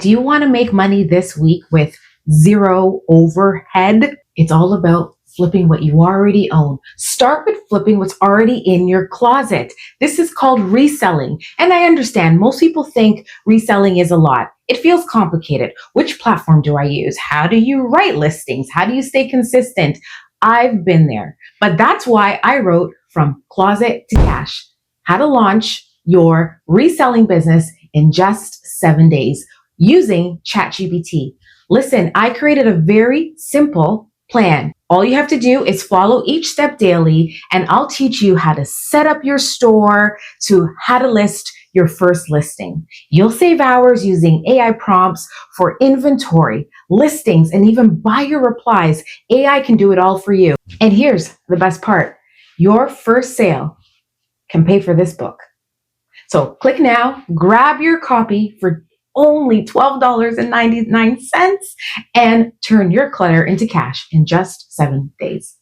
Do you want to make money this week with zero overhead? It's all about flipping what you already own. Start with flipping what's already in your closet. This is called reselling. And I understand most people think reselling is a lot. It feels complicated. Which platform do I use? How do you write listings? How do you stay consistent? I've been there. But that's why I wrote From Closet to Cash: How to Launch Your Reselling Business in Just 7 days using ChatGPT. Listen, I created a very simple plan. All you have to do is follow each step daily, and I'll teach you how to set up your store to how to list your first listing. You'll save hours using AI prompts for inventory, listings, and even buyer replies. AI can do it all for you. And here's the best part: your first sale can pay for this book. So click now, grab your copy for only $12.99 and turn your clutter into cash in just 7 days.